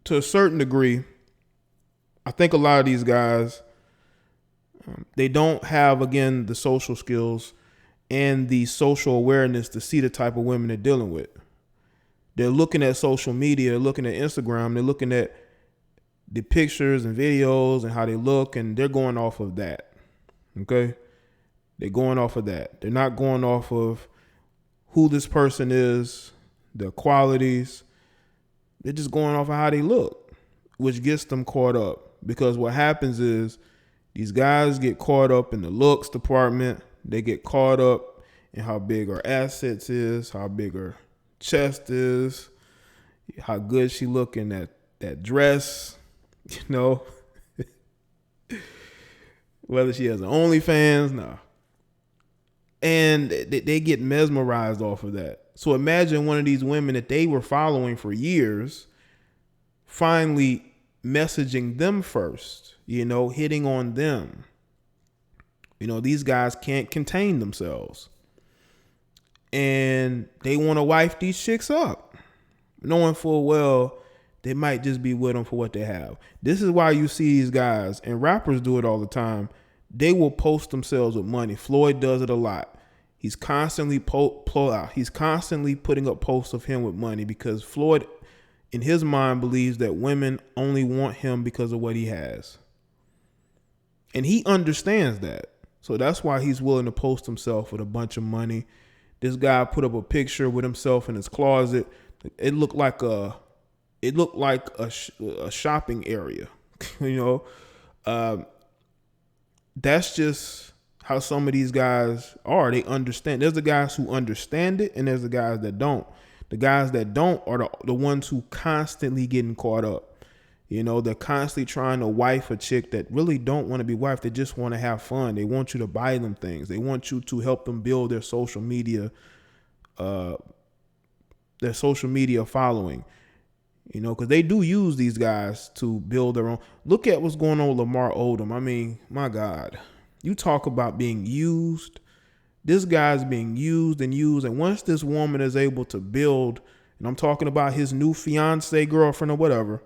to a certain degree, I think a lot of these guys, they don't have, again, the social skills and the social awareness to see the type of women they're dealing with. They're looking at social media, they're looking at Instagram, they're looking at the pictures and videos and how they look, and they're going off of that. Okay? They're going off of that. They're not going off of who this person is, their qualities. They're just going off of how they look, which gets them caught up. Because what happens is these guys get caught up in the looks department. They get caught up in how big her assets is, how big her chest is, how good she look in that dress, whether she has an OnlyFans, no. And they get mesmerized off of that. So imagine one of these women that they were following for years finally messaging them first, hitting on them. These guys can't contain themselves. And they want to wife these chicks up, knowing full well they might just be with them for what they have. This is why you see these guys, and rappers do it all the time. They will post themselves with money. Floyd does it a lot. He's constantly he's constantly putting up posts of him with money because Floyd, in his mind, believes that women only want him because of what he has. And he understands that. So that's why he's willing to post himself with a bunch of money. This guy put up a picture with himself in his closet. It looked like a shopping area. That's just how some of these guys are. They understand. There's the guys who understand it, and there's the guys that don't. The guys that don't are the ones who constantly getting caught up. They're constantly trying to wife a chick that really don't want to be wifed. They just want to have fun. They want you to buy them things. They want you to help them build their social media following. Because they do use these guys to build their own. Look at what's going on with Lamar Odom. I mean, my God. You talk about being used. This guy's being used. And once this woman is able to build, and I'm talking about his new fiance, girlfriend, or whatever,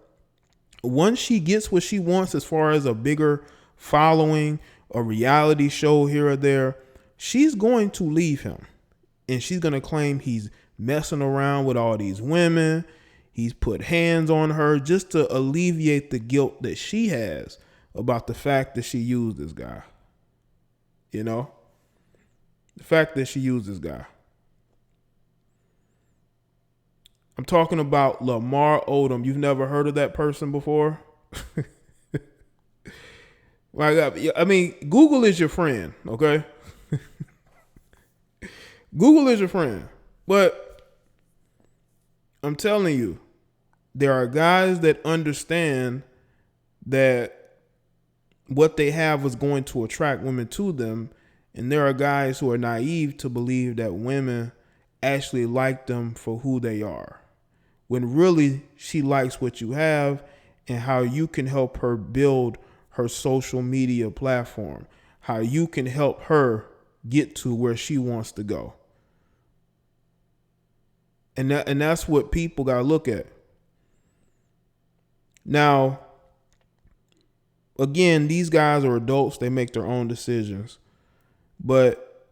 once she gets what she wants as far as a bigger following, a reality show here or there, she's going to leave him. And she's going to claim he's messing around with all these women. He's put hands on her just to alleviate the guilt that she has about the fact that she used this guy. The fact that she used this guy. I'm talking about Lamar Odom. You've never heard of that person before? I mean, Google is your friend, okay? Google is your friend. But I'm telling you, there are guys that understand that what they have is going to attract women to them. And there are guys who are naive to believe that women actually like them for who they are, when really she likes what you have and how you can help her build her social media platform, how you can help her get to where she wants to go. And that's what people got to look at. Now, again, these guys are adults. They make their own decisions. But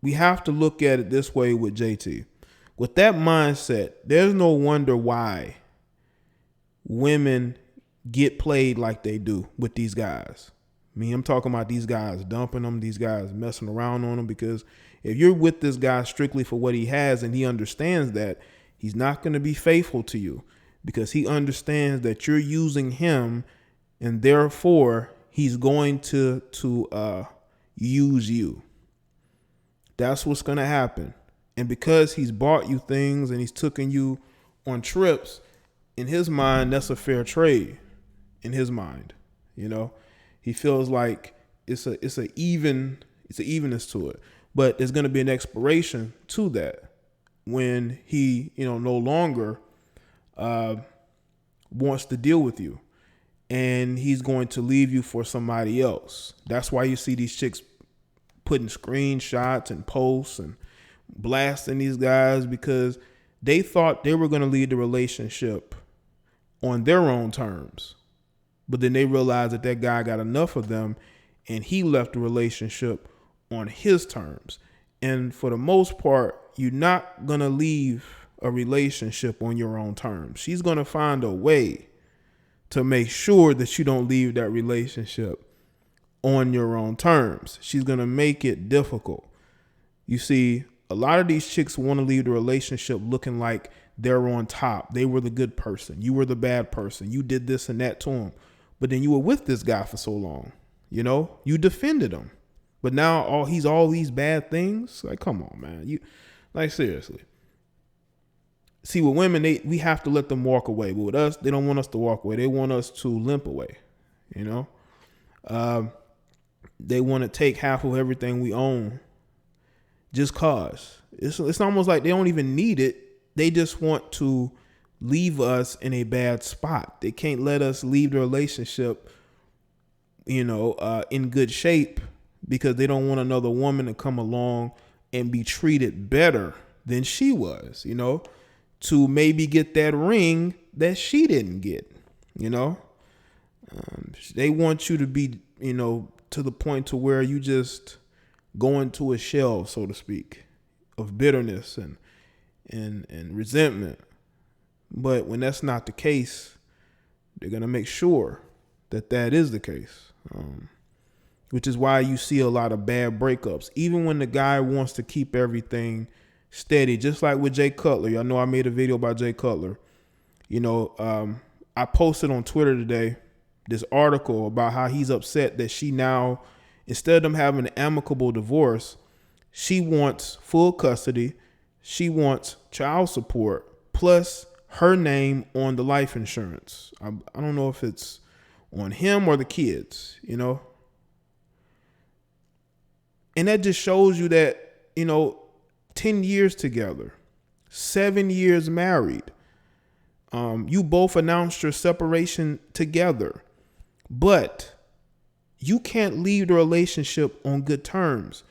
we have to look at it this way with JT. With that mindset, there's no wonder why women get played like they do with these guys. I mean, I'm talking about these guys dumping them, these guys messing around on them, because if you're with this guy strictly for what he has and he understands that, he's not going to be faithful to you because he understands that you're using him, and therefore he's going to use you. That's what's going to happen. And because he's bought you things and he's taken you on trips, in his mind, that's a fair trade. In his mind, he feels like it's an evenness to it. But there's going to be an expiration to that when he, no longer wants to deal with you, and he's going to leave you for somebody else. That's why you see these chicks putting screenshots and posts and blasting these guys, because they thought they were going to lead the relationship on their own terms. But then they realize that that guy got enough of them and he left the relationship on his terms. And for the most part, you're not going to leave a relationship on your own terms. She's going to find a way to make sure that you don't leave that relationship on your own terms. She's going to make it difficult. You see, a lot of these chicks want to leave the relationship looking like they're on top. They were the good person. You were the bad person. You did this and that to him. But then you were with this guy for so long. You know, you defended him. But now he's all these bad things. Like, come on, man. Seriously. See, with women, we have to let them walk away. But with us, they don't want us to walk away. They want us to limp away. You know, they want to take half of everything we own just cause. It's almost like they don't even need it. They just want to leave us in a bad spot. They can't let us leave the relationship, in good shape because they don't want another woman to come along and be treated better than she was, to maybe get that ring that she didn't get, They want you to be, to the point to where you just go into a shell, so to speak, of bitterness and resentment. But when that's not the case, they're going to make sure that is the case, which is why you see a lot of bad breakups. Even when the guy wants to keep everything steady, just like with Jay Cutler. Y'all know I made a video about Jay Cutler. I posted on Twitter today this article about how he's upset that she now, instead of them having an amicable divorce, she wants full custody. She wants child support plus her name on the life insurance. I don't know if it's on him or the kids, And that just shows you that, 10 years together, 7 years married. You both announced your separation together, but you can't leave the relationship on good terms.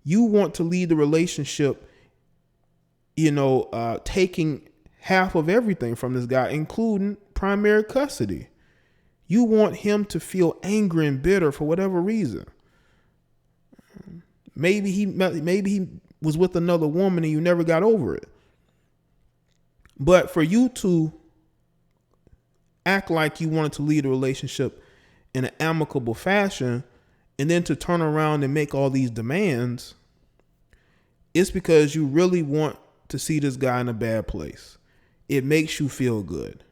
You want to leave the relationship, taking half of everything from this guy, including primary custody. You want him to feel angry and bitter for whatever reason. Maybe he was with another woman and you never got over it. But for you to act like you wanted to lead a relationship in an amicable fashion and then to turn around and make all these demands, it's because you really want to see this guy in a bad place. It makes you feel good.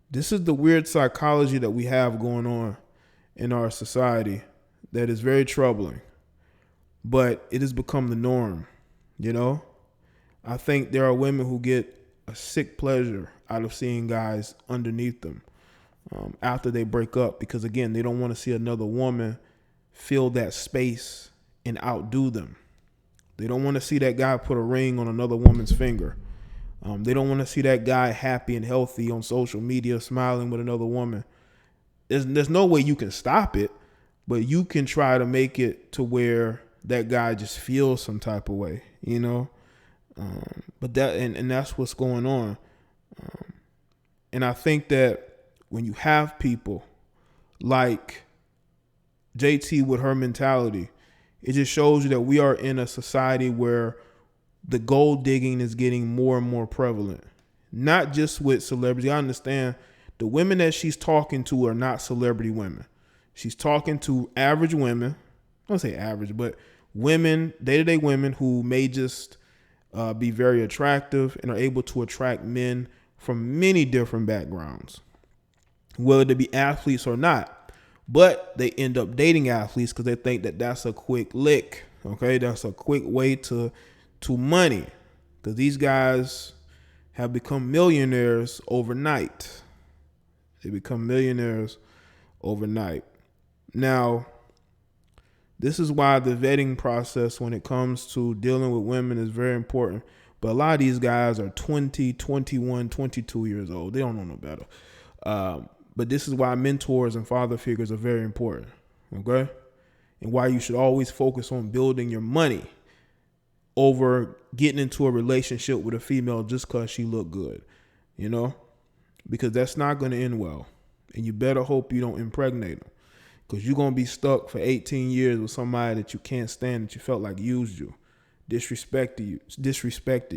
This is the weird psychology that we have going on in our society that is very troubling, but it has become the norm. I think there are women who get a sick pleasure out of seeing guys underneath them after they break up, because again, they don't want to see another woman fill that space and outdo them. They don't want to see that guy put a ring on another woman's finger. They don't want to see that guy happy and healthy on social media, smiling with another woman. There's no way you can stop it, but you can try to make it to where that guy just feels some type of way, But that's what's going on. And I think that when you have people like JT with her mentality, it just shows you that we are in a society where the gold digging is getting more and more prevalent. Not just with celebrities. I understand the women that she's talking to are not celebrity women. She's talking to average women. I don't say average, but women, day-to-day women who may just be very attractive and are able to attract men from many different backgrounds, whether they be athletes or not. But they end up dating athletes because they think that that's a quick lick. Okay, that's a quick way to money, because these guys have become millionaires overnight. They become millionaires overnight. Now, this is why the vetting process when it comes to dealing with women is very important. But a lot of these guys are 20, 21, 22 years old. They don't know no better. But this is why mentors and father figures are very important. Okay? And why you should always focus on building your money over getting into a relationship with a female just because she look good. because that's not going to end well. And you better hope you don't impregnate them, because you're going to be stuck for 18 years with somebody that you can't stand, that you felt like used you, disrespected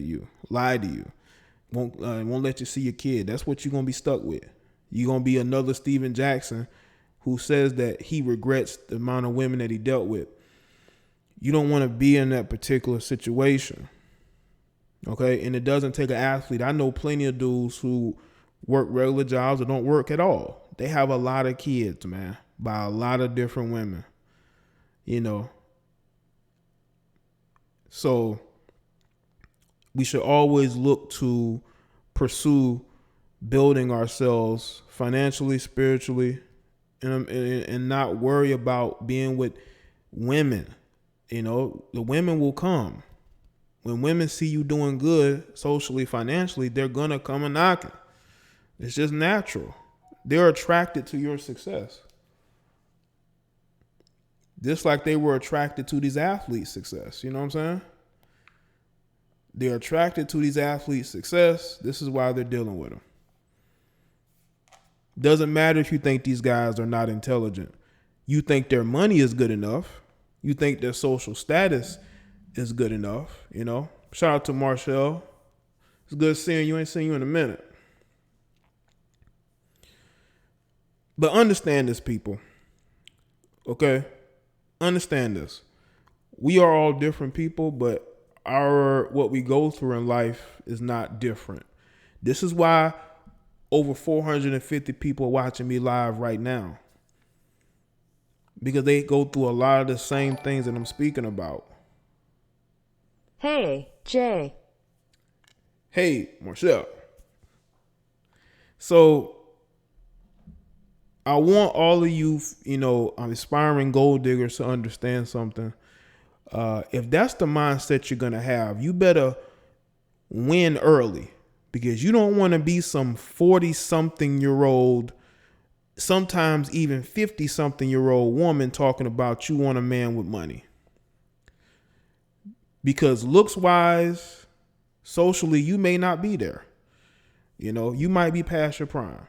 you, lied to you, won't let you see your kid. That's what you're going to be stuck with. You're going to be another Steven Jackson who says that he regrets the amount of women that he dealt with. You don't want to be in that particular situation. Okay? And it doesn't take an athlete. I know plenty of dudes who work regular jobs or don't work at all. They have a lot of kids, man, by a lot of different women. You know. So we should always look to pursue building ourselves financially, spiritually, and not worry about being with women. You know, the women will come. When women see you doing good socially, financially, they're going to come and knocking. It's just natural. They're attracted to your success. Just like they were attracted to these athletes' success. You know what I'm saying? They're attracted to these athletes' success. This is why they're dealing with them. Doesn't matter if you think these guys are not intelligent. You think their money is good enough. You think their social status is good enough. You know? Shout out to Marshall. It's good seeing you. Ain't seen you in a minute. But understand this, people. Okay? Understand this. We are all different people, but what we go through in life is not different. This is why over 450 people are watching me live right now, because they go through a lot of the same things that I'm speaking about. Hey, Jay. Hey, Marshall. So I want all of you, aspiring gold diggers to understand something. If that's the mindset you're going to have, you better win early, because you don't want to be some 40-something-year-old, sometimes even 50-something-year-old woman talking about you want a man with money. Because looks-wise, socially, you may not be there. You know, you might be past your prime.